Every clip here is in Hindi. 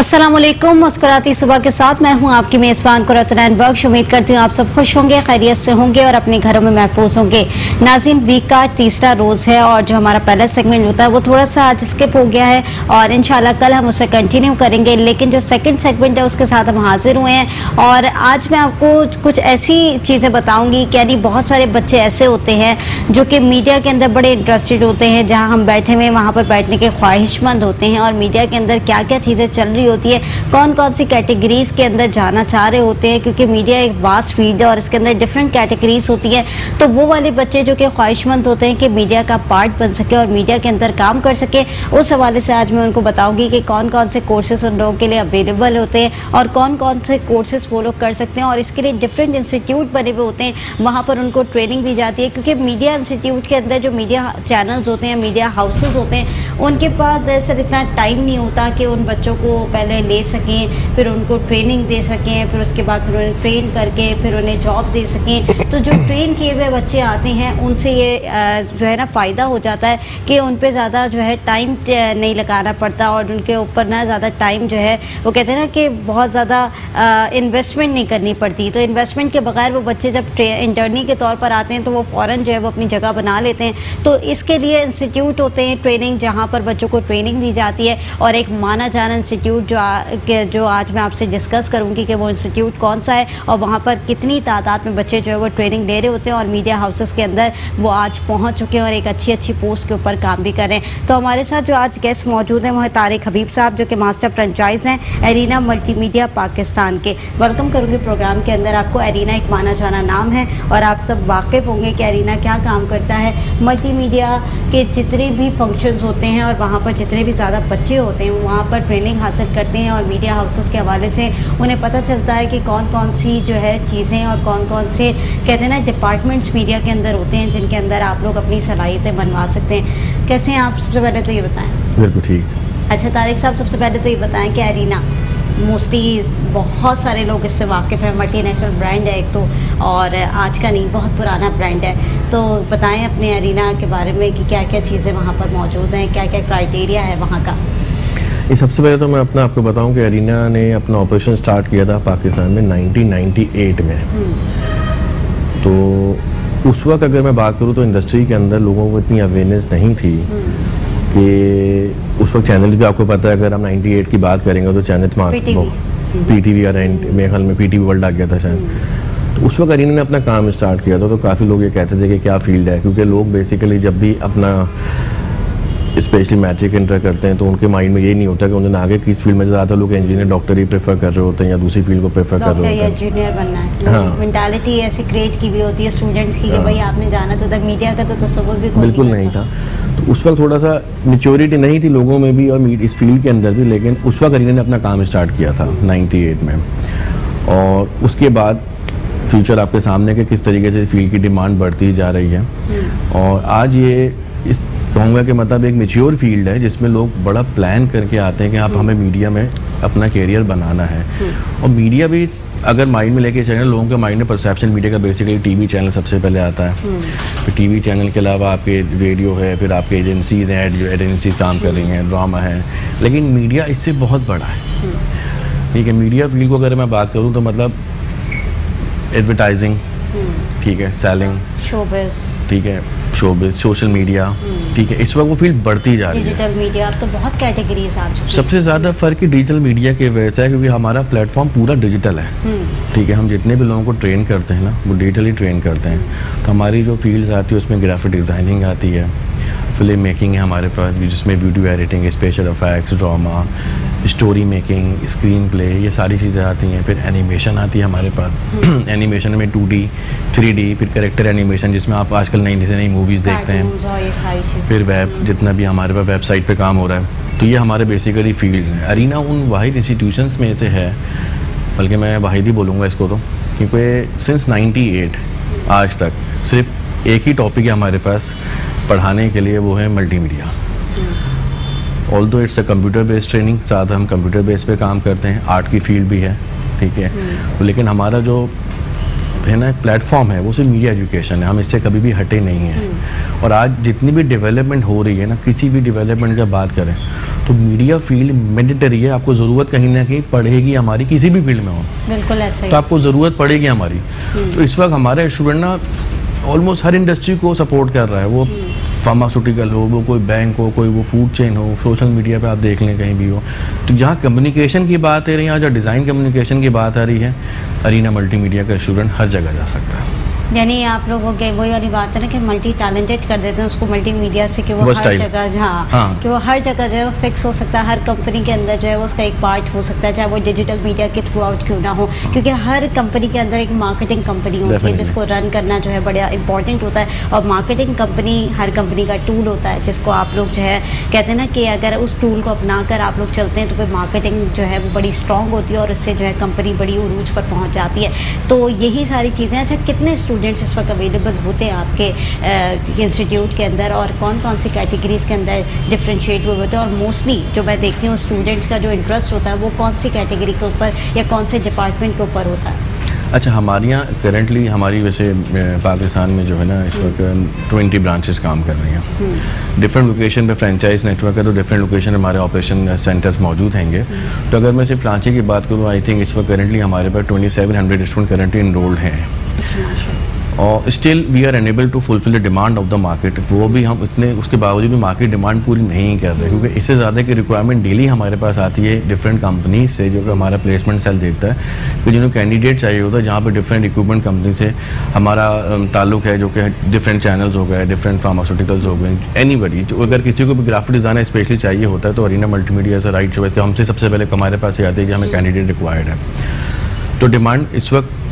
अस्सलामुअलैकुम। मुस्कुराती सुबह के साथ मैं हूं आपकी मेज़बान कुरतनैन बख्श। उम्मीद करती हूं आप सब खुश होंगे, खैरियत से होंगे और अपने घरों में महफूज होंगे। नाज़रीन, वीक का तीसरा रोज़ है और जो हमारा पहला सेगमेंट होता है वो थोड़ा सा आज स्किप हो गया है और इंशाल्लाह कल हम उसे कंटिन्यू करेंगे। लेकिन जो सेकंड सेगमेंट है उसके साथ हम हाजिर हुए हैं और आज मैं आपको कुछ ऐसी चीज़ें बताऊँगी कि यानी बहुत सारे बच्चे ऐसे होते हैं जो कि मीडिया के अंदर बड़े इंटरेस्टेड होते हैं। जहाँ हम बैठे हुए वहाँ पर बैठने के ख्वाहिशमंद होते हैं और मीडिया के अंदर क्या क्या चीज़ें चल रही होती है, कौन कौन सी कैटेगरीज के अंदर जाना चाह रहे होते हैं, क्योंकि मीडिया एक वास्ट फील्ड है और इसके अंदर डिफरेंट कैटेगरीज होती हैं। तो वो वाले बच्चे जो कि ख्वाहिशमंद होते हैं कि मीडिया का पार्ट बन सके और मीडिया के अंदर काम कर सके, उस हवाले से आज मैं उनको बताऊंगी कि कौन कौन से कोर्सेज उन लोगों के लिए अवेलेबल होते हैं और कौन कौन से कोर्सेज वो लोग कर सकते हैं। और इसके लिए डिफरेंट इंस्टीट्यूट बने हुए होते हैं, वहाँ पर उनको ट्रेनिंग दी जाती है। क्योंकि मीडिया इंस्टीट्यूट के अंदर जो मीडिया चैनल्स होते हैं, मीडिया हाउसेज होते हैं, उनके पास दरअसल इतना टाइम नहीं होता कि उन बच्चों को पहले ले सकें, फिर उनको ट्रेनिंग दे सकें, फिर उसके बाद फिर उन्हें ट्रेन करके फिर उन्हें जॉब दे सकें। तो जो ट्रेन किए हुए बच्चे आते हैं उनसे ये जो है ना फ़ायदा हो जाता है कि उन पे ज़्यादा जो है टाइम नहीं लगाना पड़ता और उनके ऊपर ना ज़्यादा टाइम जो है वो कहते हैं ना कि बहुत ज़्यादा इन्वेस्टमेंट नहीं करनी पड़ती। तो इन्वेस्टमेंट के बगैर वो बच्चे जब इंटर्नी के तौर पर आते हैं तो वो फ़ौरन जो है वो अपनी जगह बना लेते हैं। तो इसके लिए इंस्टीट्यूट होते हैं ट्रेनिंग, जहाँ पर बच्चों को ट्रेनिंग दी जाती है। और एक माना जाना इंस्टीट्यूट जो आज मैं आपसे डिस्कस करूंगी कि वो इंस्टीट्यूट कौन सा है और वहाँ पर कितनी तादाद में बच्चे जो है वो ट्रेनिंग ले रहे होते हैं और मीडिया हाउसेस के अंदर वो आज पहुँच चुके हैं और एक अच्छी पोस्ट के ऊपर काम भी कर रहे हैं। तो हमारे साथ जो आज गेस्ट मौजूद हैं वो है तारिक हबीब साहब, जो कि मास्टर फ्रेंचाइज हैं एरिना मल्टीमीडिया पाकिस्तान के। वेलकम करूँगी प्रोग्राम के अंदर आपको। एरिना एक माना जाना नाम है और आप सब वाकिफ़ होंगे कि एरिना क्या काम करता है। मल्टीमीडिया के जितने भी फंक्शंस होते हैं और वहाँ पर जितने भी ज़्यादा बच्चे होते हैं वहाँ पर ट्रेनिंग हासिल करते हैं और मीडिया हाउसेस के हवाले से उन्हें पता चलता है कि कौन कौन सी जो है चीज़ें और कौन कौन से कहते हैं ना डिपार्टमेंट्स मीडिया के अंदर होते हैं जिनके अंदर आप लोग अपनी सलाहियतें बनवा सकते हैं। कैसे हैं आप? सबसे पहले तो ये बताएं। बिल्कुल ठीक। अच्छा तारिक साहब, सबसे पहले तो ये बताएं कि एरिना मोस्टली बहुत सारे लोग इससे वाकिफ़ हैं, मल्टीनेशनल ब्रांड है एक तो, और आज का नहीं बहुत पुराना ब्रांड है। तो बताएं अपने एरिना के बारे में कि क्या क्या चीज़ें वहाँ पर मौजूद हैं, क्या क्या क्राइटेरिया है वहाँ का। ये सबसे पहले तो मैं आपको बताऊं कि एरिना ने अपना ऑपरेशन स्टार्ट किया था पाकिस्तान में 1998 में। तो उस वक्त अगर मैं बात करूं तो इंडस्ट्री के अंदर लोगों को इतनी अवेयरनेस नहीं थी कि उस वक्त चैनल्स भी आपको पता है, अगर हम 98 की बात करेंगे तो चैनल पीटीवी या मेरे ख्याल में पीटीवी वर्ल्ड आ गया था शायद। तो उस वक्त एरिना ने अपना काम स्टार्ट किया था। तो काफ़ी लोग ये कहते थे कि क्या फील्ड है, क्योंकि लोग बेसिकली जब भी अपना स्पेशली मैट्रिक इंटर करते हैं तो उनके माइंड में ये नहीं होता कि उन्होंने आगे किस फील्ड में, ज़्यादा लोग इंजीनियर डॉक्टर ही प्रेफर कर रहे होते हैं या दूसरी फील्ड को प्रेफर कर रहे होते हैं, इंजीनियर बनना है। हाँ, मेंटालिटी ऐसी क्रिएट की भी होती है स्टूडेंट्स की कि भाई आपने जाना तो मीडिया का तो तस्वुर भी बिल्कुल नहीं था। तो उस वक्त थोड़ा सा मैच्योरिटी नहीं थी लोगों में भी और इस फील्ड के अंदर भी। लेकिन उस वक्त एरिना ने अपना काम स्टार्ट किया था 98 में। और उसके बाद फ्यूचर आपके सामने कि किस तरीके से फील्ड की डिमांड बढ़ती जा रही है। और आज ये इस कहूँगा कि मतलब एक मैच्योर फील्ड है जिसमें लोग बड़ा प्लान करके आते हैं कि आप हमें मीडिया में अपना करियर बनाना है। और मीडिया भी अगर माइंड में लेके चलें, लोगों के माइंड में परसेप्शन मीडिया का बेसिकली टीवी चैनल सबसे पहले आता है। फिर टीवी चैनल के अलावा आपके रेडियो है, फिर आपके एजेंसीज़ हैं, एजेंसी काम कर रही हैं, ड्रामा है। लेकिन मीडिया इससे बहुत बड़ा है। ठीक है, मीडिया फील्ड को अगर मैं बात करूँ तो मतलब एडवर्टाइजिंग, ठीक है, सेलिंग, शोबिज़, ठीक है, शोबिज़, सोशल मीडिया, ठीक है, इस वक्त वो फील्ड बढ़ती जा रही है। डिजिटल मीडिया, अब तो बहुत कैटेगरीज आ चुकी है। सबसे ज़्यादा फ़र्क ही डिजिटल मीडिया के वजह से है क्योंकि हमारा प्लेटफॉर्म पूरा डिजिटल है। ठीक है, हम जितने भी लोगों को ट्रेन करते हैं ना वो डिजिटली ट्रेन करते हैं। तो हमारी जो फील्ड्स आती है उसमें ग्राफिक डिज़ाइनिंग आती है, फिल्म मेकिंग है हमारे पास जिसमें video editing, special effects, drama, story making, screen play, ये सारी चीज़ें आती हैं। फिर एनिमेशन आती है हमारे पास। एनिमेशन में 2D, 3D, फिर कैरेक्टर एनिमेशन जिसमें आप आजकल नई मूवीज़ देखते हैं। फिर वेब, जितना भी हमारे पास वेबसाइट पे काम हो रहा है। तो ये हमारे बेसिकली फील्ड्स हैं। एरिना उन वाहिद इंस्टीट्यूशंस में से है, बल्कि मैं वाहिद ही बोलूँगा इसको तो, क्योंकि सिंस 98 आज तक सिर्फ एक ही टॉपिक है हमारे पास पढ़ाने के लिए, वो है multimedia. Although it's a computer based training, साथ हम कंप्यूटर बेस पे काम करते हैं, आर्ट की फील्ड भी है, ठीक है। लेकिन हमारा जो है ना प्लेटफॉर्म है वो सिर्फ मीडिया एजुकेशन है, हम इससे कभी भी हटे नहीं हैं। और आज जितनी भी डेवलपमेंट हो रही है ना, किसी भी डेवलपमेंट की बात करें तो मीडिया फील्ड मैंडेटरी है, आपको ज़रूरत कहीं ना कहीं पड़ेगी हमारी, किसी भी फील्ड में हो बिल्कुल ऐसे तो आपको ज़रूरत पड़ेगी हमारी। तो इस वक्त हमारे स्टूडेंट ना ऑलमोस्ट हर इंडस्ट्री को सपोर्ट कर रहा है, वो फार्मास्यूटिकल हो, वो कोई बैंक हो, कोई वो फूड चेन हो, सोशल मीडिया पे आप देख लें कहीं भी हो। तो जहाँ कम्युनिकेशन की बात है, यहाँ जहाँ डिज़ाइन कम्युनिकेशन की बात आ रही है, अरीना मल्टीमीडिया का स्टूडेंट हर जगह जा सकता है। यानी आप लोगों के वही वाली बात है ना कि मल्टी टैलेंटेड कर देते हैं उसको मल्टीमीडिया से, कि वो हर जगह हाँ कि वो हर जगह जो है वो फिक्स हो सकता है, हर कंपनी के अंदर जो है वो उसका एक पार्ट हो सकता है, चाहे वो डिजिटल मीडिया के थ्रू आउट क्यों ना हो, क्योंकि हर कंपनी के अंदर एक मार्केटिंग कंपनी होती है जिसको रन करना जो है बड़ा इंपॉर्टेंट होता है। और मार्केटिंग कंपनी हर कंपनी का टूल होता है जिसको आप लोग जो है कहते हैं ना कि अगर उस टूल को अपना कर आप लोग चलते हैं तो फिर मार्केटिंग जो है वो बड़ी स्ट्रॉन्ग होती है और इससे जो है कंपनी बड़ी उरूज पर पहुँच जाती है। तो यही सारी चीज़ें। अच्छा, कितने स्टूडेंट्स इस वक्त अवेलेबल होते हैं आपके इंस्टीट्यूट के अंदर और कौन कौन सी कैटेगरीज़ के अंदर डिफ्रेंशिएट हुए होते हैं? और मोस्टली जो मैं देखती हूँ स्टूडेंट्स का जो इंटरेस्ट होता है वो कौन सी कैटेगरी के ऊपर या कौन से डिपार्टमेंट के ऊपर होता है? अच्छा, हमारे यहाँ करेंटली हमारी वैसे पाकिस्तान में जो है ना इस वक्त 20 ब्रांचेस काम कर रही हैं। डिफरेंट लोकेशन पे फ्रेंचाइज नेटवर्क है, तो डिफरेंट लोकेशन हमारे ऑपरेशन सेंटर्स मौजूद हैंगे। तो अगर मैं सिर्फ रांची की बात करूँ, आई थिंक इस वक्त करेंटली हमारे पास 2700 स्टूडेंट करेंटली इनरोल्ड हैं और still we are unable to fulfil the demand of the market. वो भी हम इतने उसके बावजूद भी मार्केट डिमांड पूरी नहीं कर रहे, क्योंकि इससे ज़्यादा की रिक्वायरमेंट डेली हमारे पास आती है डिफरेंट कंपनीज से, जो कि हमारा प्लेसमेंट सेल देखता है कि जिन्हें कैंडिडेट चाहिए होता है, जहाँ पर डिफरेंट इक्विपमेंट कंपनी से हमारा ताल्लुक है, जो कि डिफरेंट चैनल्स हो गए, डिफरेंट फार्मास्यूटिकल्स हो गए, एनीबडी। तो अगर किसी को भी ग्राफिक डिज़ाइनर स्पेशली चाहिए होता है तो अरीना मल्टीमीडिया से राइट चॉइस, हमसे सबसे पहले हमारे पास ये आती है कि हमें कैंडिडेट रिक्वायर्ड है। तो डिमांड इस वक्त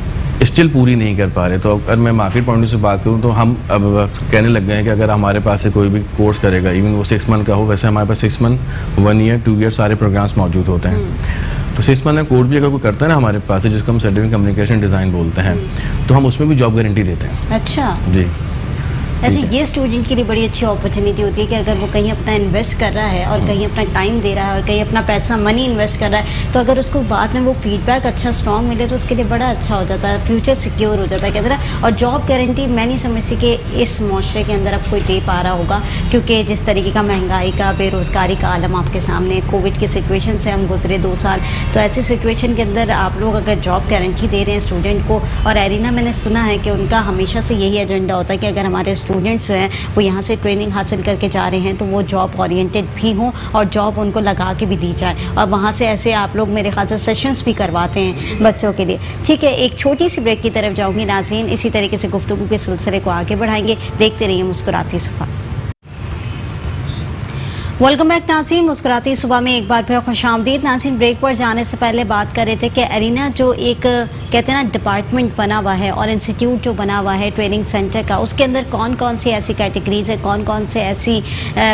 स्टिल पूरी नहीं कर पा रहे। तो अगर मैं मार्केट पॉइंट से बात करूं तो हम अब कहने लग गए हैं कि अगर हमारे पास से कोई भी कोर्स करेगा, इवन वो 6 मंथ का हो, वैसे हमारे पास 6 मंथ, 1 ईयर, 2 ईयर सारे प्रोग्राम्स मौजूद होते हैं। तो 6 मंथ का कोर्स भी अगर कोई करता है ना हमारे पास से, जिसको हम सर्टिफिकेट कम्युनिकेशन डिज़ाइन बोलते हैं, तो हम उसमें भी जॉब गारंटी देते हैं। अच्छा जी। ऐसे ये स्टूडेंट के लिए बड़ी अच्छी अपॉर्चुनिटी होती है कि अगर वो कहीं अपना इन्वेस्ट कर रहा है और कहीं अपना टाइम दे रहा है और कहीं अपना पैसा मनी इन्वेस्ट कर रहा है, तो अगर उसको बाद में वो फीडबैक अच्छा स्ट्रॉन्ग मिले तो उसके लिए बड़ा अच्छा हो जाता है, फ्यूचर सिक्योर हो जाता है कहते हैं। और जॉब गारंटी मैं नहीं समझती कि इस माशरे के अंदर अब कोई दे पा रहा होगा, क्योंकि जिस तरीके का महंगाई का, बेरोज़गारी का आलम आपके सामने, कोविड की सिचुएशन से हम गुजरे 2 साल, तो ऐसी सिचुएशन के अंदर आप लोग अगर जॉब गारंटी दे रहे हैं स्टूडेंट को। और एरिना मैंने सुना है कि उनका हमेशा से यही एजेंडा होता है कि अगर हमारे स्टूडेंट्स जो हैं वो यहाँ से ट्रेनिंग हासिल करके जा रहे हैं तो वो जॉब ओरिएंटेड भी हों और जॉब उनको लगा के भी दी जाए। और वहाँ से ऐसे आप लोग मेरे ख्याल से सेशंस भी करवाते हैं बच्चों के लिए। ठीक है, एक छोटी सी ब्रेक की तरफ जाऊँगी नाज़रीन, इसी तरीके से गुफ्तगू के सिलसिले को आगे बढ़ाएंगे। देखते रहिए मुस्कुराती सुबह। वेलकम बैक नाज़रीन, मुस्कुराती सुबह में एक बार फिर खुशामदीद। नाज़रीन, ब्रेक पर जाने से पहले बात कर रहे थे कि अरीना जो एक कहते हैं ना डिपार्टमेंट बना हुआ है और इंस्टीट्यूट जो बना हुआ है ट्रेनिंग सेंटर का, उसके अंदर कौन कौन सी ऐसी कैटेगरीज है, कौन कौन से ऐसी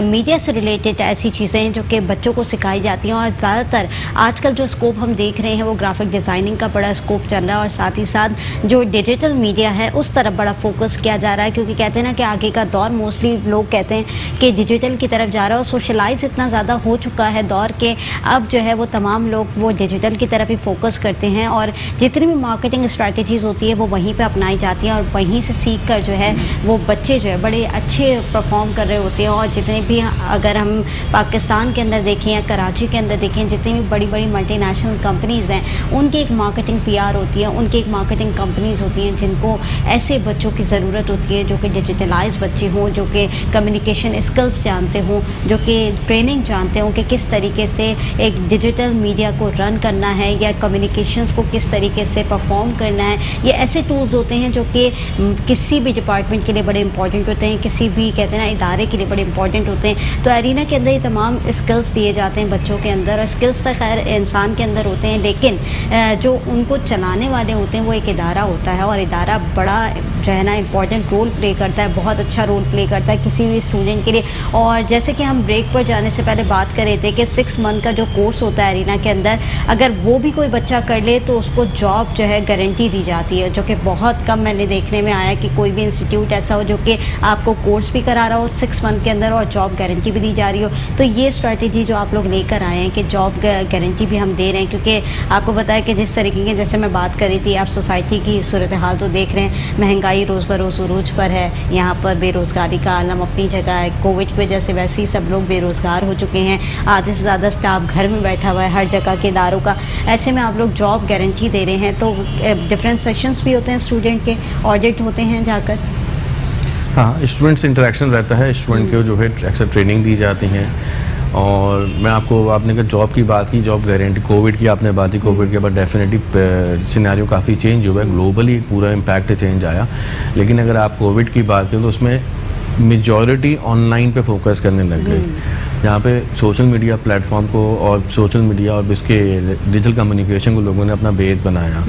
मीडिया से रिलेटेड ऐसी चीज़ें हैं जो कि बच्चों को सिखाई जाती हैं। और ज़्यादातर आजकल जो स्कोप हम देख रहे हैं वो ग्राफिक डिज़ाइनिंग का बड़ा स्कोप चल रहा है और साथ ही साथ जो डिजिटल मीडिया है उस तरफ बड़ा फोकस किया जा रहा है, क्योंकि कहते हैं ना कि आगे का दौर मोस्टली लोग कहते हैं कि डिजिटल की तरफ जा रहा है और सोशलाइज इतना ज़्यादा हो चुका है दौर के अब जो है वो तमाम लोग वो डिजिटल की तरफ ही फोकस करते हैं और जितनी भी मार्केटिंग स्ट्रैटेजीज़ होती है वो वहीं पे अपनाई जाती हैं और वहीं से सीख कर जो है वो बच्चे जो है बड़े अच्छे परफॉर्म कर रहे होते हैं। और जितने भी अगर हम पाकिस्तान के अंदर देखें या कराची के अंदर देखें, जितनी भी बड़ी बड़ी मल्टीनेशनल कंपनीज़ हैं उनकी एक मार्केटिंग PR होती है, उनकी एक मार्केटिंग कंपनीज़ होती हैं जिनको ऐसे बच्चों की ज़रूरत होती है जो कि डिजिटलाइज बच्चे हों, जो कि कम्युनिकेशन स्किल्स जानते हों, जो कि ट्रेनिंग जानते हों कि किस तरीके से एक डिजिटल मीडिया को रन करना है या कम्युनिकेशंस को किस तरीके से परफॉर्म करना है। ये ऐसे टूल्स होते हैं जो कि किसी भी डिपार्टमेंट के लिए बड़े इंपॉर्टेंट होते हैं, किसी भी कहते हैं ना इदारे के लिए बड़े इंपॉर्टेंट होते हैं। तो एरिना के अंदर ये तमाम स्किल्स दिए जाते हैं बच्चों के अंदर और स्किल्स तो खैर इंसान के अंदर होते हैं, लेकिन जो उनको चलाने वाले होते हैं वो एक इदारा होता है और इदारा बड़ा जो जो है ना इम्पॉर्टेंट रोल प्ले करता है, बहुत अच्छा रोल प्ले करता है किसी भी स्टूडेंट के लिए। और जैसे कि हम ब्रेक पर जाने से पहले बात कर रहे थे कि 6 मंथ का जो कोर्स होता है अरीना के अंदर, अगर वो भी कोई बच्चा कर ले तो उसको जॉब जो है गारंटी दी जाती है, जो कि बहुत कम मैंने देखने में आया कि कोई भी इंस्टीट्यूट ऐसा हो जो कि आपको कोर्स भी करा रहा हो 6 मंथ के अंदर और जॉब गारंटी भी दी जा रही हो। तो ये स्ट्रैटेजी जो आप लोग लेकर आए हैं कि जॉब गारंटी भी हम दे रहे हैं, क्योंकि आपको पता है कि जिस तरीके की जैसे मैं बात कर रही थी, आप सोसाइटी की सूरत हाल तो देख रहे हैं, महंगाई रोज़ बरोज़ उरूज पर है, यहाँ पर बेरोज़गारी का आलम अपनी जगह है, कोविड की वजह से वैसे ही सब लोग बेरोज़गार हो चुके हैं, आधे से ज़्यादा स्टाफ घर में बैठा हुआ है हर जगह के इदारों का। ऐसे में आप लोग जॉब गारंटी दे रहे हैं, तो डिफरेंट सेशंस भी होते हैं स्टूडेंट के, ऑडिट होते हैं जाकर? हाँ, स्टूडेंट से इंटरेक्शन रहता है, स्टूडेंट को जो है एक्स्ट्रा ट्रेनिंग दी जाती हैं। और मैं आपने कहा जॉब की बात की, जॉब गारंटी, कोविड की आपने बात की, कोविड के बाद डेफिनेटली सिनेरियो काफ़ी चेंज हुआ है, ग्लोबली एक पूरा इम्पैक्ट चेंज आया। लेकिन अगर आप कोविड की बात करें तो उसमें मेजॉरिटी ऑनलाइन पे फोकस करने लग गए, जहाँ पे सोशल मीडिया प्लेटफॉर्म को और सोशल मीडिया और इसके डिजिटल कम्युनिकेशन को लोगों ने अपना बेस बनाया।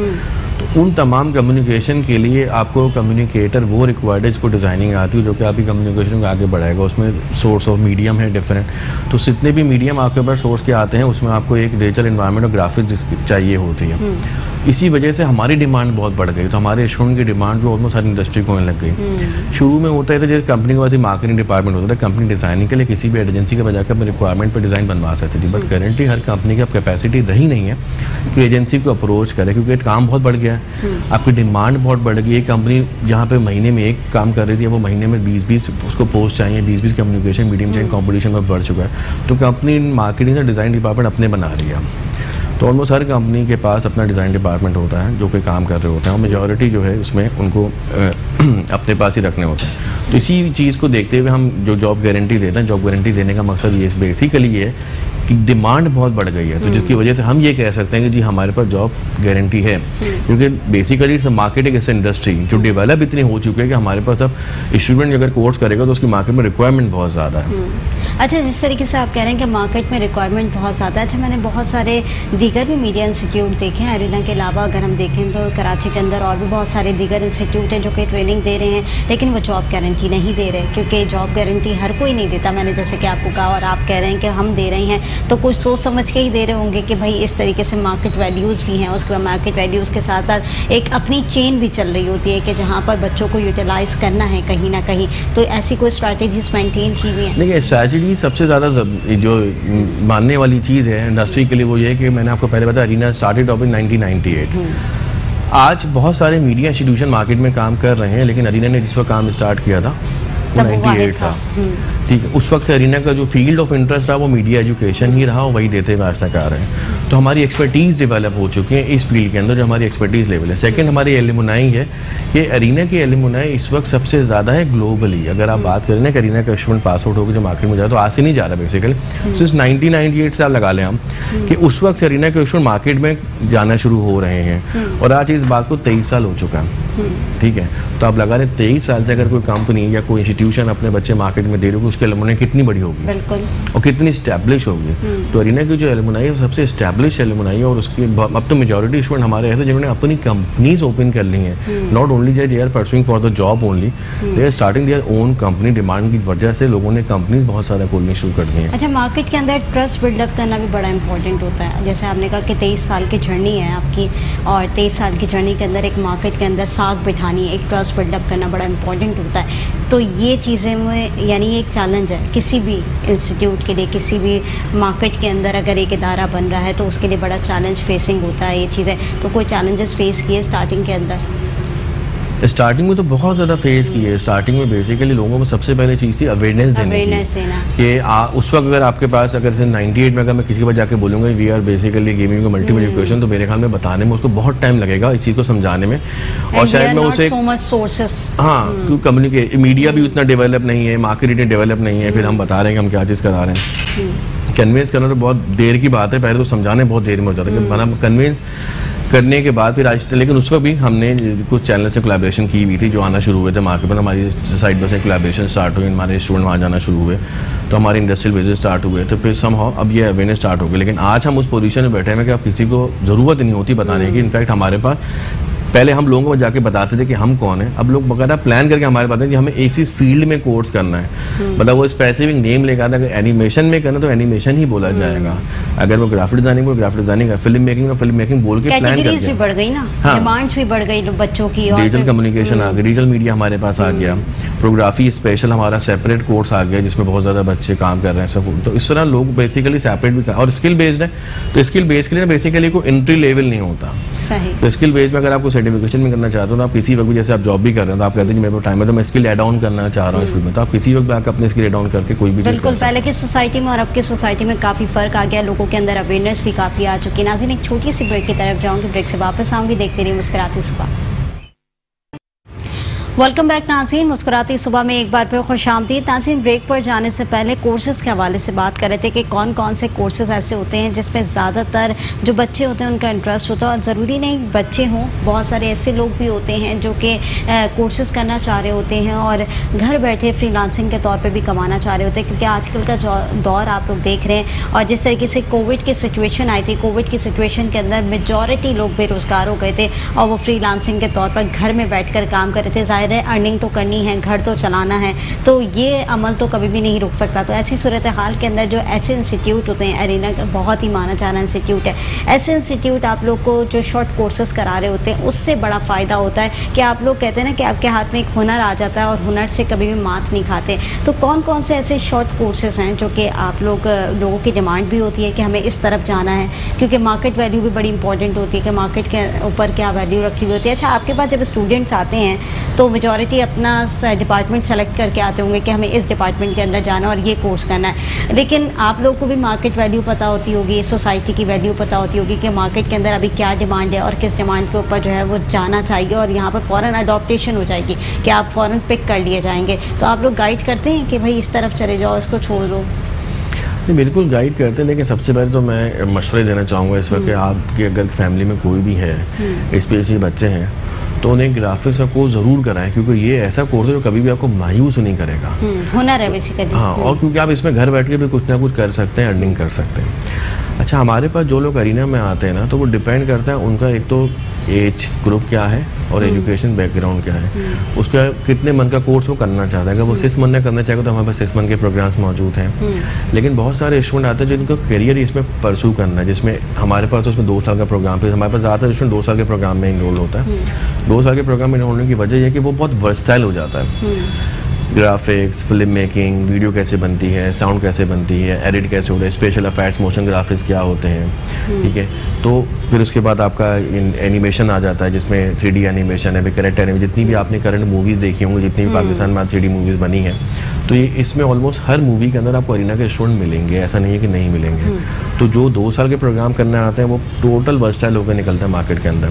तो उन तमाम कम्युनिकेशन के लिए आपको कम्युनिकेटर वो रिक्वायर्ड है जिसको डिज़ाइनिंग आती है, जो कि आपकी कम्युनिकेशन को आगे बढ़ाएगा। उसमें सोर्स ऑफ मीडियम है डिफरेंट, तो जितने भी मीडियम आपके पास सोर्स के आते हैं उसमें आपको एक डिजिटल एनवायरनमेंट और ग्राफिक्स चाहिए होती है। इसी वजह से हमारी डिमांड बहुत बढ़ गई, तो हमारे स्टूडेंट की डिमांड जो ऑलमोस्ट हर इंडस्ट्री को होने लग गई। शुरू में होता है जैसे कंपनी के पास मार्केटिंग डिपार्टमेंट होता था, कंपनी डिज़ाइनिंग के लिए किसी भी एजेंसी के बजाय अपने रिक्वायरमेंट पर डिज़ाइन बनवा सकती थी। बट करेंटली हर कंपनी की अब कैपेसिटी रही नहीं है कि एजेंसी को अप्रोच करे, क्योंकि काम बहुत बढ़ गया है, आपकी डिमांड बहुत बढ़ गई। एक कंपनी जहाँ पे महीने में एक काम कर रही थी, वो महीने में 20-20 उसको पोस्ट चाहिए, 20-20 कम्युनिकेशन मीडियम चाहिए, कॉम्पिटिशन में बढ़ चुका है। तो कंपनी मार्केटिंग और डिज़ाइन डिपार्टमेंट अपने बना रही है। तो ऑलमोस्ट हर कंपनी के पास अपना डिज़ाइन डिपार्टमेंट होता है जो कि काम कर रहे होते हैं, और मेजॉरिटी जो है उसमें उनको अपने पास ही रखने होते हैं। तो इसी चीज़ को देखते हुए हम जो जॉब गारंटी देते हैं, जॉब गारंटी देने का मकसद ये बेसिकली है कि डिमांड बहुत बढ़ गई है, तो जिसकी वजह से हम ये कह सकते हैं कि जी हमारे पास जॉब गारंटी है, क्योंकि बेसिकली इट्स मार्केटिंग इस इंडस्ट्री जो डेवलप इतनी हो चुकी है कि हमारे पास अब स्टूडेंट अगर कोर्स करेगा तो उसकी मार्केट में रिक्वायरमेंट बहुत ज़्यादा है। अच्छा, जिस तरीके से आप कह रहे हैं कि मार्केट में रिक्वायरमेंट बहुत ज़्यादा है, अच्छा मैंने बहुत सारे दीगर भी मीडिया इंस्टीट्यूट देखे हैं अरीना के अलावा। अगर हम देखें तो कराची के अंदर और भी बहुत सारे दीगर इंस्टीट्यूट हैं जो कि ट्रेनिंग दे रहे हैं, लेकिन वो जॉब गारंटी नहीं दे रहे, क्योंकि जॉब गारंटी हर कोई नहीं देता। मैंने जैसे कि आपको कहा, और आप कह रहे हैं कि हम दे रहे हैं, तो कुछ सोच समझ के ही दे रहे होंगे कि भाई इस तरीके से मार्केट वैल्यूज़ भी हैं। उसके बाद मार्केट वैल्यूज़ के साथ साथ एक अपनी चेन भी चल रही होती है कि जहाँ पर बच्चों को यूटिलाइज़ करना है कहीं ना कहीं, तो ऐसी कोई स्ट्रैटेजीज मेंटेन की हुई है? देखिए, स्ट्रैटेजी सबसे ज़्यादा जो मानने वाली चीज़ है इंडस्ट्री के लिए वो ये है कि मैंने आपको पहले बताया, अरीना स्टार्टेड ऑफ इन 1998। आज बहुत सारे मीडिया इंस्टीट्यूशन मार्केट में काम कर रहे हैं, लेकिन अरीना ने जिस वक्त काम स्टार्ट किया था वो 98 था। ठीक है, उस वक्त से अरीना का जो फील्ड ऑफ इंटरेस्ट रहा वो मीडिया एजुकेशन ही रहा, और वही देते हुए आज तक आ रहे हैं। तो हमारी एक्सपर्टीज़ डेवलप हो चुकी है इस फील्ड के अंदर, जो हमारी एक्सपर्टीज़ लेवल है। सेकंड, हमारी एलुमनाई है कि अरीना की एलुमनाई इस वक्त सबसे ज़्यादा है ग्लोबली। अगर आप बात करें ना कि अरीना का स्टूडेंट पास आउट होकर जो मार्केट में जाए, तो आज से नहीं जा रहा बेसिकली, सिर्फ 1998 से आप लगा लें हम कि उस वक्त से अरीना के स्टूडेंट मार्केट में जाना शुरू हो रहे हैं, और आज इस बात को 23 साल हो चुका है। ठीक है, तो आप लगा रहे 23 साल से अगर कोई कंपनी या कोई इंस्टीट्यूशन अपने बच्चे मार्केट में दे रही होगी, उसकी एलुमनाई कितनी बड़ी होगी और कितनी स्टैब्लिश होगी। तो अरीना की जो एलुमनाई है सबसे स्टैब्लिश एलुमनाई है, और उसकी अब तो मेजॉरिटी स्टूडेंट हमारे ऐसे जिन्होंने अपनी कंपनीज ओपन कर ली हैं। Not only they are pursuing for the job only, they are starting their own company. Demand की वजह से लोगों ने कंपनीज बहुत सारा खोलनी शुरू कर दी हैं। अच्छा, मार्केट के अंदर ट्रस्ट बिल्डअप करना भी बड़ा इंपॉर्टेंट होता है। जैसे आपने कहा कि 23 साल की जर्नी है आपकी, और 23 साल की जर्नी के अंदर एक मार्केट के अंदर साख बिठानी, एक ट्रस्ट बिल्डअप करना बड़ा इंपॉर्टेंट होता है। तो ये चीज़ें में यानी एक चैलेंज है किसी भी इंस्टीट्यूट के लिए, किसी भी मार्केट के अंदर अगर एक इदारा बन रहा है तो उसके लिए बड़ा चैलेंज फेसिंग होता है ये चीज़ें। तो कोई चैलेंजेस फेस किए स्टार्टिंग के अंदर? स्टार्टिंग में तो बहुत ज़्यादा फेस की है। स्टार्टिंग में बेसिकली लोगों को सबसे पहले चीज़ थी अवेयरनेस देना कि उस वक्त अगर आपके पास अगर से 98 में अगर मैं किसी के पास जाके बोलूँगा we are basically giving multiple education, तो मेरे ख्याल में बताने में उसको बहुत टाइम लगेगा इस चीज़ को समझाने में। और शायद मैं उसे हाँ, क्योंकि कम्युनिकेट मीडिया भी उतना डेवलप नहीं है, मार्केट इतनी डेवलप नहीं है, फिर हम बता रहे हैं कि हम क्या चीज़ करा रहे हैं। कन्विंस करना तो बहुत देर की बात है, पहले तो समझाने बहुत देर में हो जाता है कि मतलब कन्विंस करने के बाद फिर आज, लेकिन उस वक्त भी हमने कुछ चैनल से कोलैबोरेशन की हुई थी जो आना शुरू हुए थे मार्केट पर। हमारी साइड पर से कोलैबोरेशन स्टार्ट हुई, हमारे स्टूडेंट वहाँ जाना शुरू हुए, तो हमारे इंडस्ट्रियल विजिट स्टार्ट हुए, तो फिर समहाउ अब ये अवेयरनेस स्टार्ट हो गई। लेकिन आज हम उस पोजीशन में बैठे हैं कि अब किसी को ज़रूरत नहीं होती बताने की। इनफैक्ट हमारे पास पहले हम लोगों को जाके बताते थे कि हम कौन है, अब लोग बकायदा प्लान करके हमारे बताते हैं कि हमें इस फील्ड में कोर्स करना है। मतलब वो स्पेसिफिक नेम लेकर आता है, अगर एनिमेशन में करना तो एनिमेशन ही बोला जाएगा, अगर वो ग्राफिक डिजाइनिंग को ग्राफिक डिजाइनिंग, फिल्म मेकिंग तो फिल्म मेकिंग बोल के प्लान करते हैं। भी बढ़ गई ना, डिमांड्स भी बढ़ गई बच्चों की, डिजिटल कम्युनिकेशन आ गया, डिजिटल मीडिया हमारे पास आ गया, प्रोग्राफी स्पेशल हमारा सेपरेट कोर्स आ गया जिसमें बहुत ज़्यादा बच्चे काम कर रहे हैं सब। तो इस तरह लोग बेसिकली सेपरेट भी और स्किल बेस्ड है, तो स्किल बेस के लिए बेसिकली कोई एंट्री लेवल नहीं होता। सही। तो स्किल बेस में अगर आपको सर्टिफिकेशन में करना चाहते हो तो आप किसी वक्त भी, जैसे आप जॉब भी कर रहे हैं तो आप कहते हैं कि मेरे पास टाइम है तो मैं स्किल एड ऑन करना चाह रहा हूँ इस फील्ड में, तो आप किसी वक्त भी आकर अपने स्किल एड ऑन करके कोई भी। बिल्कुल, पहले की सोसाइटी में और अब की सोसाइटी में काफ़ी फ़र्क आ गया, लोगों के अंदर अवेयरनेस भी काफ़ी आ चुकी है। नाज़रीन, एक छोटी सी ब्रेक की तरफ जाऊँगी, ब्रेक से वापस आऊँगी, देखते रहिए मुस्कुराती सुबह। वेलकम बैक नाज़रीन, मुस्कुराती सुबह में एक बार फिर खुशामदीद। नाज़रीन, ब्रेक पर जाने से पहले कोर्सेज़ के हवाले से बात कर रहे थे कि कौन कौन से कोर्सेज़ ऐसे होते हैं जिसमें ज़्यादातर जो बच्चे होते हैं उनका इंटरेस्ट होता है, और ज़रूरी नहीं बच्चे हों, बहुत सारे ऐसे लोग भी होते हैं जो कि कोर्सेज़ करना चाह रहे होते हैं और घर बैठे फ्रीलांसिंग के तौर पर भी कमाना चाह रहे होते हैं, क्योंकि आजकल का दौर आप लोग देख रहे हैं। और जिस तरीके से कोविड की सिचुएशन आई थी, कोविड की सिचुएशन के अंदर मेजॉरिटी लोग बेरोज़गार हो गए थे और वो फ्रीलांसिंग के तौर पर घर में बैठ कर काम कर रहे थे। ज़ाहिर है अर्निंग तो करनी है, घर तो चलाना है, तो ये अमल तो कभी भी नहीं रुक सकता। तो ऐसी सूरत हाल के अंदर जो ऐसे इंस्टीट्यूट होते हैं, अरीना बहुत ही माना जाना इंस्टीट्यूट है, ऐसे इंस्टीट्यूट आप लोग को जो शॉर्ट कोर्सेज करा रहे होते हैं उससे बड़ा फ़ायदा होता है कि आप लोग कहते हैं ना कि आपके हाथ में एक हुनर आ जाता है और हुनर से कभी भी मात नहीं खाते। तो कौन कौन से ऐसे शॉर्ट कोर्सेज हैं जो कि आप लोगों की डिमांड भी होती है कि हमें इस तरफ जाना है, क्योंकि मार्केट वैल्यू भी बड़ी इंपॉर्टेंट होती है कि मार्केट के ऊपर क्या वैल्यू रखी हुई होती है। अच्छा, आपके पास जब स्टूडेंट्स आते हैं तो मेजॉरिटी अपना डिपार्टमेंट सेलेक्ट करके आते होंगे कि हमें इस डिपार्टमेंट के अंदर जाना और ये कोर्स करना है, लेकिन आप लोगों को भी मार्केट वैल्यू पता होती होगी, सोसाइटी की वैल्यू पता होती होगी कि मार्केट के अंदर अभी क्या डिमांड है और किस डिमांड के ऊपर जो है वो जाना चाहिए, और यहाँ पर फ़ौरन अडॉप्टेशन हो जाएगी कि आप फ़ौरन पिक कर लिए जाएंगे। तो आप लोग गाइड करते हैं कि भाई इस तरफ चले जाओ, इसको छोड़ दो? नहीं, बिल्कुल गाइड करते हैं, लेकिन सबसे पहले तो मैं मशवरे देना चाहूँगा इस वक्त कि आपकी अगर फैमिली में कोई भी है स्पेशली बच्चे हैं तो उन्हें ग्राफिक्स का कोर्स ज़रूर कराएं, क्योंकि ये ऐसा कोर्स है जो कभी भी आपको मायूस नहीं करेगा। हुनर है बेसिकली। हाँ, और क्योंकि आप इसमें घर बैठ के भी कुछ ना कुछ कर सकते हैं, अर्निंग कर सकते हैं। अच्छा, हमारे पास जो लोग अरीना में आते हैं ना, तो वो डिपेंड करता है उनका एक तो एज ग्रुप क्या है और एजुकेशन बैकग्राउंड क्या है, उसका कितने मंथ का कोर्स वो करना चाहता है। अगर वो 6 मंथ में करना चाहेगा तो हमारे पास 6 मंथ के प्रोग्राम्स मौजूद हैं। लेकिन बहुत सारे स्टूडेंट आते हैं जिनको करियर इसमें परसू करना है, जिसमें हमारे पास तो उसमें 2 साल का प्रोग्राम है। हमारे पास ज़्यादातर स्टूडेंट 2 साल के प्रोग्राम में इनरोल होता है। 2 साल के प्रोग्राम में इनरोल होने की वजह यह है कि वो बहुत वर्सटाइल हो जाता है। ग्राफिक्स, फिल्म मेकिंग, वीडियो कैसे बनती है, साउंड कैसे बनती है, एडिट कैसे होता है, स्पेशल इफेक्ट्स, मोशन ग्राफिक्स क्या होते हैं, ठीक है। तो फिर उसके बाद आपका एनिमेशन आ जाता है जिसमें 3D एनिमेशन है, करेक्ट एनिमेशन, जितनी भी आपने करंट मूवीज़ देखी होंगी, जितनी भी पाकिस्तान में 3D मूवीज़ बनी है, तो ये इसमें ऑलमोस्ट हर मूवी के अंदर आपको अरीना के स्टूडेंट मिलेंगे, ऐसा नहीं है कि नहीं मिलेंगे। तो जो 2 साल के प्रोग्राम करने आते हैं वो टोटल वर्सटाइल होकर निकलता है मार्केट के अंदर।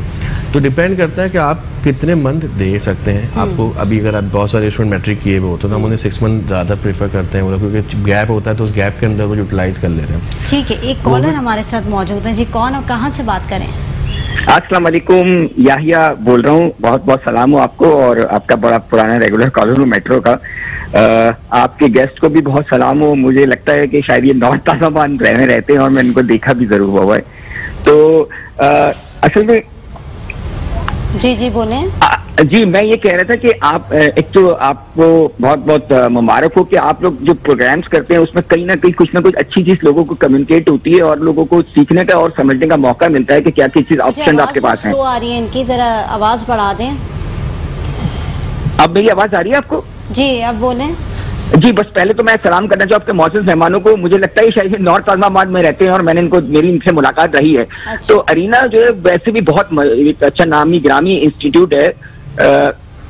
तो डिपेंड करता है कि आप कितने मंथ दे सकते हैं। आपको अभी अगर आप बहुत सारे स्टूडेंट मैट्रिक किए हुए होते हैं तो हम उन्हें 6 मंथ ज़्यादा प्रेफर करते हैं, क्योंकि गैप होता है तो उस गैप के अंदर वो यूटिलाइज कर लेते हैं। ठीक है, एक कॉलर हमारे साथ मौजूद है जी। कौन और कहाँ से बात करें? अस्सलाम वालेकुम, याहिया बोल रहा हूँ। बहुत बहुत सलाम हो आपको और आपका बड़ा पुराना रेगुलर कॉलर हूँ मेट्रो का। आपके गेस्ट को भी बहुत सलाम हो। मुझे लगता है कि शायद ये नॉर्थ ताज़ाबाद रहते हैं और मैं इनको देखा भी जरूर हुआ है। तो असल में जी बोलें। जी, मैं ये कह रहा था कि आप एक तो आपको बहुत बहुत मुबारक हो कि आप लोग जो प्रोग्राम्स करते हैं उसमें कहीं ना कहीं कुछ ना कुछ अच्छी चीज लोगों को कम्युनिकेट होती है और लोगों को सीखने का और समझने का मौका मिलता है कि क्या क्या चीज ऑप्शन आपके पास है। आ रही है इनकी, जरा आवाज बढ़ा दें। अब मेरी आवाज आ रही है आपको? जी, अब बोलें। जी, बस पहले तो मैं सलाम करना चाहूँ आपके मौजूद मेहमानों को। मुझे लगता है शायद नॉर्थ ताज़ाबाद में रहते हैं और मेरी इनसे मुलाकात रही है। अच्छा। तो अरीना जो है वैसे भी बहुत अच्छा नामी ग्रामी इंस्टीट्यूट है।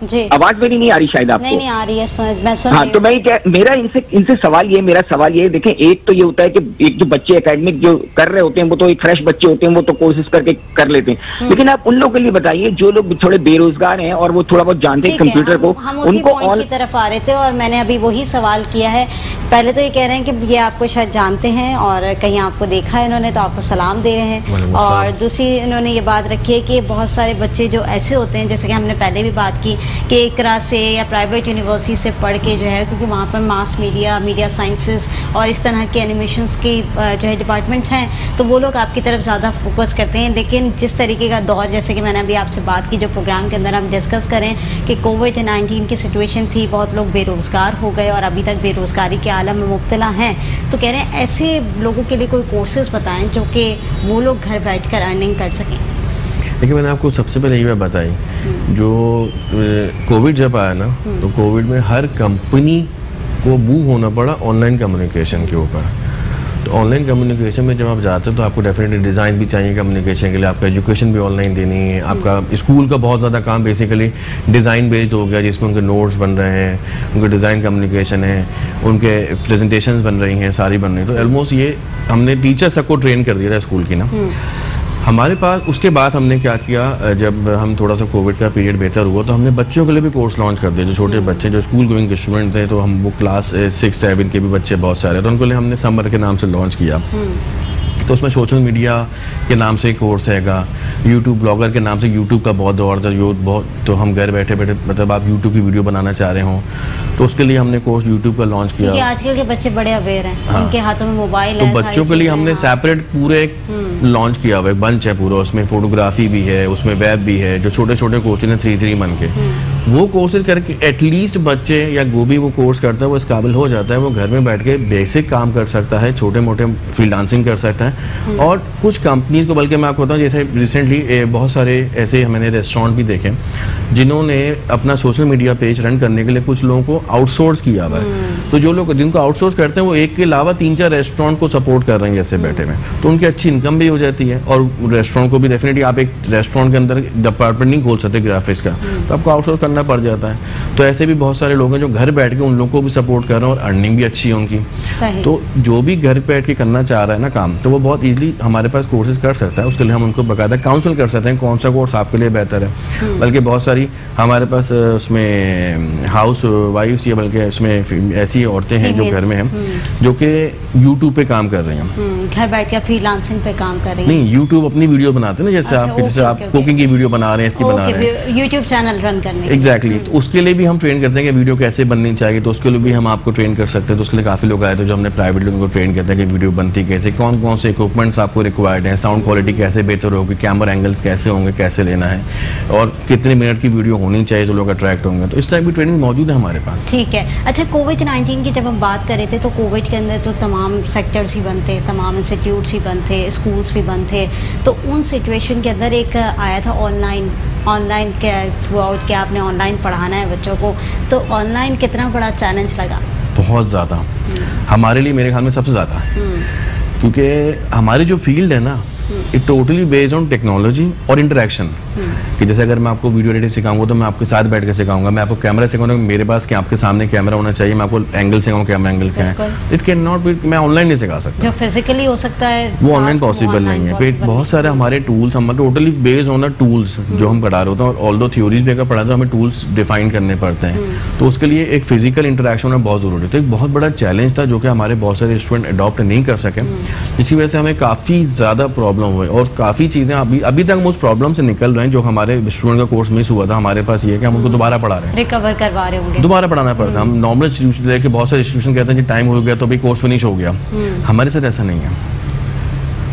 जी, आवाज मेरी नहीं आ रही शायद आपको? नहीं आ रही है, मैं सुन हाँ, तो मैं मेरा इनसे मेरा सवाल ये देखें, एक तो ये होता है कि एक जो बच्चे एकेडमिक जो कर रहे होते हैं वो तो एक फ्रेश बच्चे होते हैं, वो तो कोशिश करके कर लेते हैं, लेकिन आप उन लोगों के लिए बताइए जो लोग थोड़े बेरोजगार हैं और वो थोड़ा बहुत जानते हैं कंप्यूटर को, उनको की तरफ आ रहे थे और मैंने अभी वही सवाल किया है। पहले तो ये कह रहे हैं कि ये आपको शायद जानते हैं और कहीं आपको देखा है इन्होंने तो आपको सलाम दे रहे हैं। और दूसरी इन्होंने ये बात रखी है कि बहुत सारे बच्चे जो ऐसे होते हैं, जैसे कि हमने पहले भी बात की कि एक तरह से या प्राइवेट यूनिवर्सिटी से पढ़ के जो है, क्योंकि वहाँ पर मास मीडिया, मीडिया साइंसेस और इस तरह के एनिमेशंस की जो है डिपार्टमेंट्स हैं, तो वो लोग आपकी तरफ ज़्यादा फोकस करते हैं। लेकिन जिस तरीके का दौर, जैसे कि मैंने अभी आपसे बात की जो प्रोग्राम के अंदर हम डिस्कस करें कि कोविड-19 की सिचुएशन थी, बहुत लोग बेरोज़गार हो गए और अभी तक बेरोज़गारी के आलम में मुब्तला हैं, तो कह रहे हैं ऐसे लोगों के लिए कोई कोर्सेज़ बताएं जो कि वो लोग घर बैठकर अर्निंग कर सकें। देखिए, मैंने आपको सबसे पहले ये बात बताई, जो कोविड जब आया ना, तो कोविड में हर कंपनी को मूव होना पड़ा ऑनलाइन कम्युनिकेशन के ऊपर। तो ऑनलाइन कम्युनिकेशन में जब आप जाते हो तो आपको डेफिनेटली डिज़ाइन भी चाहिए कम्युनिकेशन के लिए, आपका एजुकेशन भी ऑनलाइन देनी है, आपका स्कूल का बहुत ज़्यादा काम बेसिकली डिज़ाइन बेस्ड हो गया, जिसमें उनके नोट्स बन रहे हैं, उनके डिज़ाइन कम्युनिकेशन है, उनके प्रेजेंटेशंस बन रही हैं, सारी बन रही हैं। तो ऑलमोस्ट ये हमने टीचर सबको ट्रेन कर दिया था स्कूल की ना। हमारे पास उसके बाद हमने क्या किया, जब हम थोड़ा सा कोविड का पीरियड बेहतर हुआ तो हमने बच्चों के लिए भी कोर्स लॉन्च कर दिया। जो छोटे बच्चे जो स्कूल गोइंग स्टूडेंट थे, तो हम वो क्लास 6-7 के भी बच्चे बहुत सारे, तो उनको लिए हमने समर के नाम से लॉन्च किया। तो उसमें सोशल मीडिया के नाम से कोर्स हैगा, यूट्यूब ब्लॉगर के नाम से यूट्यूब का बहुत दौर था, बहुत, तो हम घर बैठे बैठे मतलब आप यूट्यूब की वीडियो बनाना चाह रहे हो तो उसके लिए हमने कोर्स यूट्यूब का लॉन्च किया। क्योंकि आजकल के बच्चे बड़े अवेयर हैं, हाँ। उनके हाथों में मोबाइल है, तो बच्चों के लिए हमने सेपरेट पूरे लॉन्च किया हुआ एक बंच है पूरा, उसमें फोटोग्राफी भी है, उसमें वेब भी है, जो छोटे छोटे कोर्सेज हैं 3 मंथ के, वो कोर्सेज करके एटलीस्ट बच्चे या जो भी वो कोर्स करता है वो इस काबिल हो जाता है, वो घर में बैठ के बेसिक काम कर सकता है, छोटे मोटे फ्रीलांसिंग कर सकता है। और कुछ कंपनीज को, बल्कि मैं आपको बताऊं, जैसे रिसेंटली बहुत सारे ऐसे मैंने रेस्टोरेंट भी देखे जिन्होंने अपना सोशल मीडिया पेज रन करने के लिए कुछ लोगों को आउटसोर्स किया हुआ है। तो जो लोग जिनको आउटसोर्स करते हैं वो एक के अलावा 3-4 रेस्टोरेंट को सपोर्ट कर रहे हैं जैसे बैठे में, तो उनकी अच्छी इनकम भी हो जाती है। और रेस्टोरेंट को भी डेफिनेटली, आप एक रेस्टोरेंट के अंदर डिपार्टमेंट नहीं खोल सकते ग्राफिक्स का, तो आपको आउटसोर्स करना पड़ जाता है। तो ऐसे भी बहुत सारे लोग हैं जो घर बैठ के उन लोगों को भी सपोर्ट कर रहे हैं और अर्निंग भी अच्छी है उनकी। तो जो भी घर बैठ के करना चाह रहा है ना काम, तो वो बहुत ईजिली हमारे पास कोर्सेज कर सकता है। उसके लिए हम उनको बाकायदा काउंसिल कर सकते हैं कौन सा कोर्स आपके लिए बेहतर है। बल्कि बहुत सारी हमारे पास उसमें हाउस वाइफ्स या बल्कि उसमें ऐसी औरतें हैं जो घर में हैं जो कि यूट्यूब पे काम कर रही हैं, घर बैठ के फ्रीलांसिंग पे काम कर रही हैं। नहीं, यूट्यूब अपनी वीडियो बनाते हैं ना, जैसे आप कुकिंग की वीडियो बना रहे हैं, इसकी बना रहे हैं, यूट्यूब चैनल रन करने। एग्जैक्टली। तो उसके लिए भी हम ट्रेन करते हैं कि वीडियो कैसे बननी चाहिए, तो उसके लिए भी हम आपको ट्रेन कर सकते हैं। तो उसके लिए काफ़ी लोग आए थे जो हमने प्राइवेट लोगों को ट्रेन करते हैं कि वीडियो बनती कैसे, कौन कौन से इक्विपमेंट्स आपको रिक्वायर्ड हैं, साउंड क्वालिटी कैसे बेहतर होगी, कैमरा एंगल्स कैसे होंगे, कैसे लेना है, और कितने मिनट की वीडियो होनी चाहिए तो लोग अट्रैक्ट होंगे। तो इस टाइप की ट्रेनिंग मौजूद है हमारे पास। ठीक है। अच्छा, कोविड-19 की जब हम बात कर रहे थे तो कोविड के अंदर तो तमाम सेक्टर्स ही बंद थे, तमाम इंस्टीट्यूट्स ही बंद थे, स्कूल्स भी बंद थे। तो उन सिचुएशन के अंदर एक आया था ऑनलाइन के थ्रू आउट के आपने ऑनलाइन पढ़ाना है बच्चों को, तो ऑनलाइन कितना बड़ा चैलेंज लगा? बहुत ज़्यादा, हमारे लिए मेरे ख्याल में सबसे ज़्यादा, क्योंकि हमारी जो फील्ड है ना, it totally based on technology और इंटरेक्शन। कि जैसे अगर मैं आपको वीडियो एडिटिंग सिखाऊंगा तो मैं आपके साथ बैठ कर सिखाऊंगा, मैं आपको कैमरा सिखाऊंगा, मेरे पास क्या आपके सामने कैमरा होना चाहिए, मैं आपको एंगल सिखाऊंगा, कैमरा एंगल क्या है। इट कैन नॉट बी, मैं ऑनलाइन नहीं सिखा सकता, जो फिजिकली हो सकता है वो ऑनलाइन पॉसिबल नहीं है। फिर बहुत सारे हमारे टूल्स, हम totally based on the tools जो हम पढ़ा रहे होते हैं, और ऑल्दो थ्योरीज भी अगर पढ़ा तो हमें टूल्स डिफाइन करने पड़ते हैं, तो उसके लिए एक फिजिकल इंटरेक्शन होना बहुत जरूरी है। तो एक बहुत बड़ा चैलेंज था जो कि हमारे बहुत सारे स्टूडेंट अडॉप्ट नहीं कर सके, जिसकी वजह से हमें काफ़ी ज़्यादा प्रॉब्लम हुई और काफ़ी चीज़ें अभी तक हम उस प्रॉब्लम से निकल रहे हैं। जो हमारे स्टूडेंट का कोर्स मिस हुआ था, हमारे पास ये है कि हम उनको दोबारा पढ़ा रहे हैं, रिकवर करवा रहे होंगे, दोबारा पढ़ाना पड़ता है। हम नॉर्मल इंस्टीट्यूशन लेके बहुत सारे इंस्टीट्यूशन कहते हैं कि टाइम हो गया तो अभी कोर्स फिनिश हो गया, हमारे साथ ऐसा नहीं है।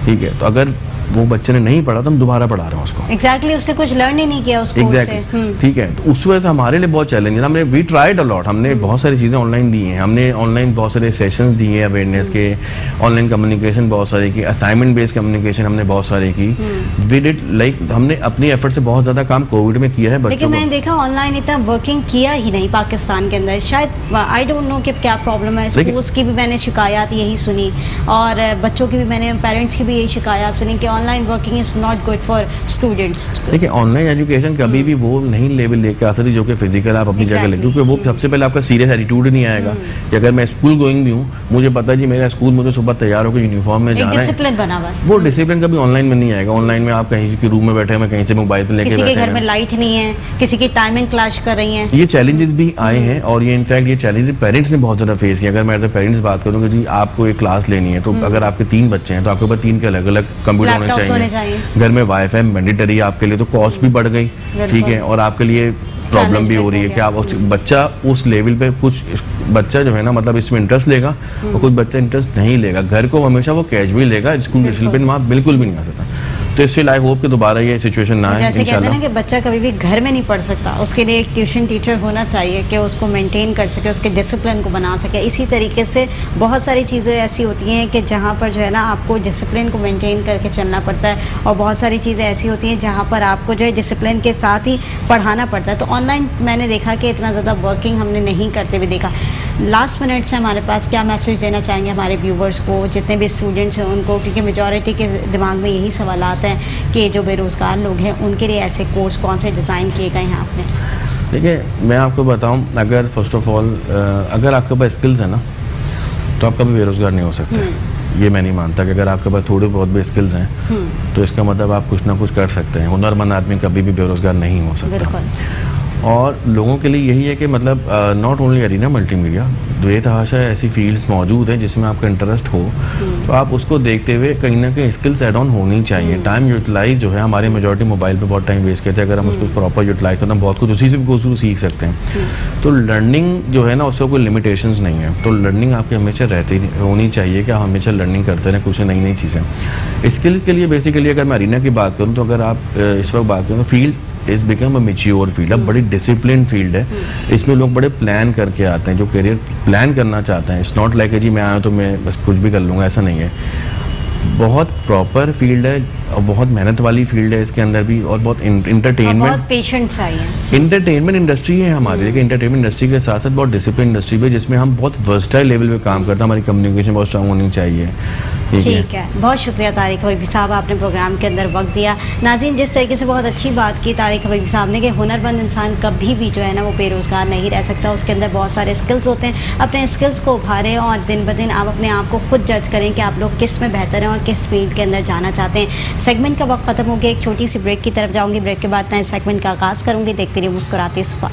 ठीक है, तो अगर वो बच्चे ने नहीं पढ़ा तो हम दोबारा पढ़ा रहे हैं उसको। एग्जैक्टली, उसने कुछ लर्न ही नहीं किया उसको। एग्जैक्टली, ठीक है। तो उस वजह से हमारे लिए बहुत चैलेंज है। हमने वी ट्राइड अ लॉट, हमने बहुत सारी चीज़ें ऑनलाइन दी हैं, हमने ऑनलाइन बहुत सारे सेशंस दिए हैं अवेयरनेस के, ऑनलाइन कम्युनिकेशन बहुत सारी की, असाइनमेंट बेस्ड कम्युनिकेशन हमने बहुत सारी की। वी डिड लाइक, हमने अपनी एफर्ट से बहुत ज़्यादा काम कोविड में किया है बच्चों। लेकिन मैंने देखा ऑनलाइन इतना वर्किंग किया ही नहीं पाकिस्तान के अंदर, शायद आई डोंट नो कि क्या प्रॉब्लम है। स्कूल्स की भी मैंने शिकायत यही सुनी और बच्चों की भी, मैंने पेरेंट्स की भी यही शिकायत सुनी कि online working is not good for students. देखिए, ऑनलाइन एजुकेशन कभी भी वो नहीं लेवल लेके आ सकती जो कि फिजिकल आप अपनी जगह ले, क्योंकि वो सबसे पहले आपका सीरियस एटीट्यूड नहीं आएगा। कि अगर मैं स्कूल गोइंग भी हूँ, मुझे पता है जी मेरा स्कूल मुझे सुबह तैयार होकर यूनिफॉर्म में जाना है, डिसिप्लिन बना हुआ है। वो डिसिप्लिन कभी ऑनलाइन में नहीं आएगा। ऑनलाइन में आप कहीं के रूम में बैठे हैं, कहीं से मोबाइल पे लेके बैठे हैं, किसी के घर में लाइट नहीं है, किसी की टाइमिंग क्लैश कर रही है। ये चैलेंजेस भी आए हैं और ये इनफैक्ट ये चैलेंजेस पेरेंट्स ने बहुत ज़्यादा फेस किया। अगर मैं एज ए पेरेंट्स बात करूँ कि जी आपको एक क्लास लेनी है, तो अगर आपके 3 बच्चे हैं तो आपके पास 3 के अलग अलग कंप्यूटर होने चाहिए, घर में वाईफाई मैंडेटरी आपके लिए, तो कॉस्ट भी बढ़ गई। ठीक है, और आपके लिए प्रॉब्लम भी हो रही है कि आप बच्चा उस लेवल पे, कुछ बच्चा जो है ना मतलब इसमें इंटरेस्ट लेगा और कुछ बच्चा इंटरेस्ट नहीं लेगा, घर को हमेशा वो कैजुअली लेगा, स्कूल डिसिप्लिन वहाँ बिल्कुल भी नहीं आ सकता। तो इससे आई होप कि दोबारा ये सिचुएशन ना आए जैसे कहते हैं ना कि बच्चा कभी भी घर में नहीं पढ़ सकता, उसके लिए एक ट्यूशन टीचर होना चाहिए कि उसको मेंटेन कर सके, उसके डिसिप्लिन को बना सके। इसी तरीके से बहुत सारी चीज़ें ऐसी होती हैं कि जहाँ पर जो है ना आपको डिसिप्लिन को मेंटेन करके चलना पड़ता है, और बहुत सारी चीज़ें ऐसी होती हैं जहाँ पर आपको जो है डिसिप्लिन के साथ ही पढ़ाना पड़ता है। तो ऑनलाइन मैंने देखा कि इतना ज़्यादा वर्किंग हमने नहीं करते हुए देखा। लास्ट मिनट से हमारे पास क्या मैसेज देना चाहेंगे हमारे व्यूवर्स को, जितने भी स्टूडेंट्स हैं उनको, क्योंकि मेजॉरिटी के दिमाग में यही सवाल आते हैं कि जो बेरोज़गार लोग हैं उनके लिए ऐसे कोर्स कौन से डिज़ाइन किए गए हैं आपने? देखिए मैं आपको बताऊं, अगर फर्स्ट ऑफ ऑल अगर आपके पास स्किल्स है ना तो आप कभी बेरोज़गार नहीं हो सकते। ये मैं नहीं मानता कि अगर आपके पास थोड़े बहुत भी स्किल्स हैं तो इसका मतलब आप कुछ ना कुछ कर सकते हैं। हुनरमंद आदमी कभी भी बेरोज़गार नहीं हो सकता। और लोगों के लिए यही है कि मतलब नॉट ओनली अरीना मल्टीमीडिया, बेतहाशा ऐसी फील्ड्स मौजूद हैं जिसमें आपका इंटरेस्ट हो तो आप उसको देखते हुए कहीं ना कहीं स्किल्स एड ऑन होनी चाहिए। टाइम यूटिलाइज जो है, हमारी मेजॉरिटी मोबाइल पे बहुत टाइम वेस्ट करते हैं, अगर हम उसको प्रॉपर यूटिलाइज करते हैं बहुत कुछ उसी से भी सीख सकते हैं। तो लर्निंग जो है ना उससे कोई लिमिटेशंस नहीं है, तो लर्निंग आपकी हमेशा रहती होनी चाहिए कि आप हमेशा लर्निंग करते रहें कुछ नई नई चीज़ें। स्किल के लिए बेसिकली अगर मैं अरीना की बात करूँ तो अगर आप इस वक्त बात करूँ तो field is become a mature field, अब बड़ी डिसिप्लिन फील्ड है। इसमें लोग बड़े प्लान करके आते हैं, जो करियर प्लान करना चाहते हैं। इट्स नॉट लाइक जी मैं आया तो मैं बस कुछ भी कर लूँगा, ऐसा नहीं है। बहुत प्रॉपर फील्ड है और बहुत मेहनत वाली फील्ड है इसके अंदर भी, और बहुत इंटरटेनमेंट, बहुत पेशेंट चाहिए। इंटरटेनमेंट इंडस्ट्री है हमारी, लेकिन इंटरटेनमेंट इंडस्ट्री के साथ साथ बहुत डिसिप्लिन इंडस्ट्री भी, जिसमें हम बहुत वर्सटाइल लेवल पे काम करते हैं। हमारी कम्युनिकेशन बहुत स्ट्रांग होनी चाहिए। ठीक है, बहुत शुक्रिया तारिक हबीबी साहब, आपने प्रोग्राम के अंदर वक्त दिया। नाज़रीन, जिस तरीके से बहुत अच्छी बात की तारिक हबीबी साहब ने कि हुनरमंद इंसान कभी भी जो है ना वो बेरोज़गार नहीं रह सकता, उसके अंदर बहुत सारे स्किल्स होते हैं। अपने स्किल्स को उभारें और दिन ब दिन आप अपने आप को खुद जज करें कि आप लोग किस में बेहतर हैं और किस फील्ड के अंदर जाना चाहते हैं। सेगमेंट का वक्त ख़त्म हो गया, एक छोटी सी ब्रेक की तरफ जाऊँगी, ब्रेक के बाद नए सेगमेंट का आगाज़ करूँगी। देखते रहिए मुस्कुराते सुबह।